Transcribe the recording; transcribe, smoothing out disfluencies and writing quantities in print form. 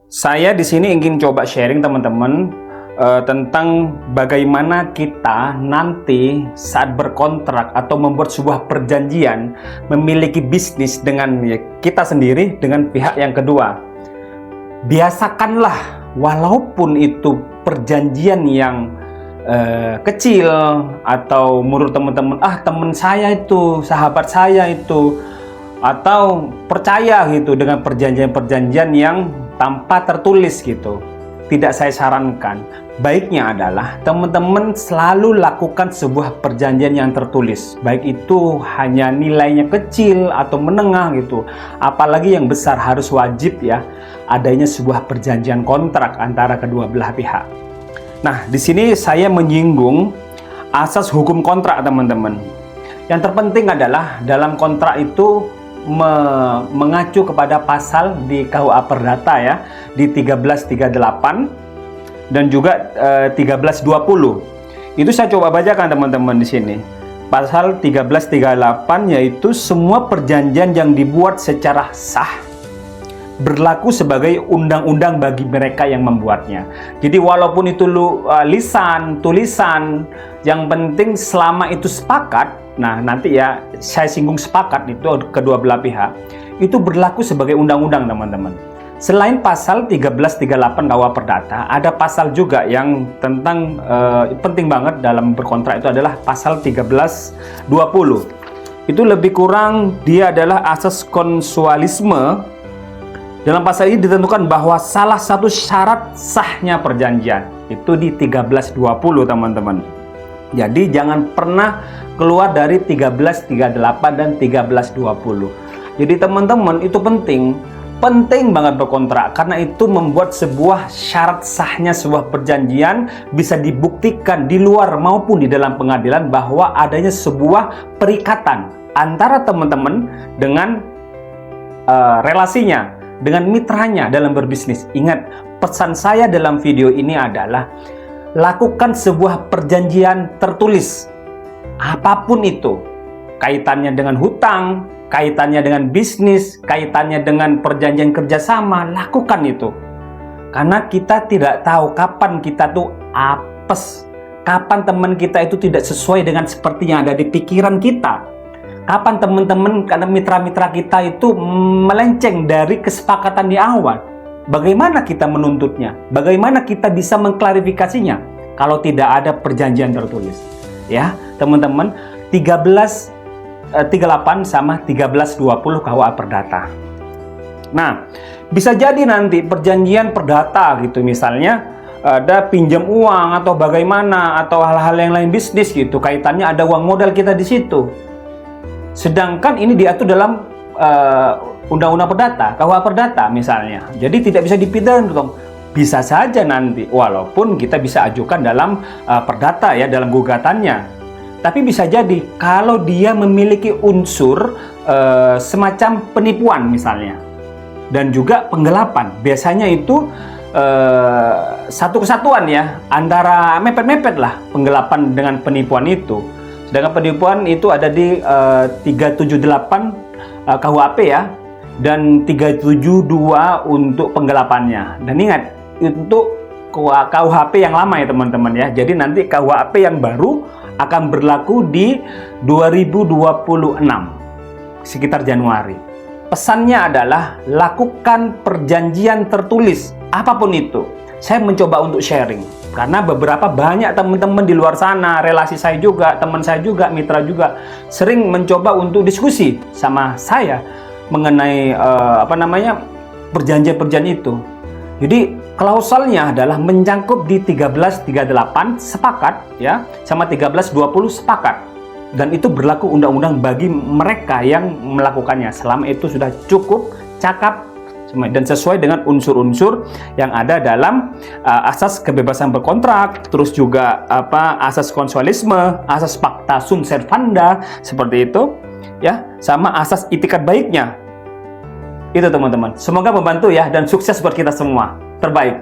Saya di sini ingin coba sharing teman-teman tentang bagaimana kita nanti saat berkontrak atau membuat sebuah perjanjian memiliki bisnis dengan kita sendiri dengan pihak yang kedua. Biasakanlah walaupun itu perjanjian yang kecil atau menurut teman-teman, teman saya itu, sahabat saya itu, atau percaya gitu dengan perjanjian-perjanjian yang tanpa tertulis gitu. Tidak saya sarankan. Baiknya adalah teman-teman selalu lakukan sebuah perjanjian yang tertulis. Baik itu hanya nilainya kecil atau menengah gitu. Apalagi yang besar harus wajib ya adanya sebuah perjanjian kontrak antara kedua belah pihak. Nah, di sini saya menyinggung asas hukum kontrak teman-teman. Yang terpenting adalah dalam kontrak itu mengacu kepada pasal di KUA Perdata ya, di 1338 dan juga 1320. Itu saya coba bacakan teman-teman di sini. Pasal 1338 yaitu semua perjanjian yang dibuat secara sah berlaku sebagai undang-undang bagi mereka yang membuatnya. Jadi walaupun itu lisan, tulisan, yang penting selama itu sepakat. Nah, nanti ya saya singgung sepakat itu kedua belah pihak. Itu berlaku sebagai undang-undang, teman-teman. Selain pasal 1338 KUA Perdata, ada pasal juga yang tentang penting banget dalam berkontrak itu adalah pasal 1320. Itu lebih kurang dia adalah asas konsualisme. Dalam pasal ini ditentukan bahwa salah satu syarat sahnya perjanjian itu di 1320, teman-teman. Jadi jangan pernah keluar dari 1338 dan 1320. Jadi teman-teman itu penting banget berkontrak karena itu membuat sebuah syarat sahnya sebuah perjanjian bisa dibuktikan di luar maupun di dalam pengadilan bahwa adanya sebuah perikatan antara teman-teman dengan relasinya, dengan mitranya dalam berbisnis. Ingat, pesan saya dalam video ini adalah lakukan sebuah perjanjian tertulis. Apapun itu, kaitannya dengan hutang, kaitannya dengan bisnis, kaitannya dengan perjanjian kerjasama, lakukan itu. Karena kita tidak tahu kapan kita tuh apes, kapan teman kita itu tidak sesuai dengan seperti yang ada di pikiran kita. Kapan teman-teman, karena mitra-mitra kita itu melenceng dari kesepakatan di awal. Bagaimana kita menuntutnya? Bagaimana kita bisa mengklarifikasinya kalau tidak ada perjanjian tertulis? Ya, teman-teman, 1338 sama 1320 KUA Perdata. Nah, bisa jadi nanti perjanjian perdata gitu, misalnya ada pinjam uang atau bagaimana atau hal-hal yang lain bisnis gitu, kaitannya ada uang modal kita di situ. Sedangkan ini diatur dalam Undang-Undang Perdata, KUA Perdata misalnya. Jadi tidak bisa dipidana dong. Bisa saja nanti, walaupun kita bisa ajukan dalam perdata ya, dalam gugatannya. Tapi bisa jadi kalau dia memiliki unsur semacam penipuan misalnya, dan juga penggelapan. Biasanya itu satu kesatuan ya, antara mepet-mepet lah penggelapan dengan penipuan itu. Sedangkan penipuan itu ada di 378 KUHP ya, dan 372 untuk penggelapannya. Dan ingat, untuk KUHP yang lama ya teman-teman ya. Jadi nanti KUHP yang baru akan berlaku di 2026 sekitar Januari. Pesannya adalah lakukan perjanjian tertulis apapun itu. Saya mencoba untuk sharing karena beberapa banyak teman-teman di luar sana, relasi saya juga, teman saya juga, mitra juga sering mencoba untuk diskusi sama saya mengenai perjanjian-perjanjian itu. Jadi klausalnya adalah mencangkup di 1338 sepakat ya, sama 1320 sepakat. Dan itu berlaku undang-undang bagi mereka yang melakukannya selama itu sudah cukup, cakap dan sesuai dengan unsur-unsur yang ada dalam asas kebebasan berkontrak, terus juga asas konsualisme, asas pacta sunt servanda seperti itu ya, sama asas itikat baiknya. Itu teman-teman. Semoga membantu ya dan sukses buat kita semua. Terbaik.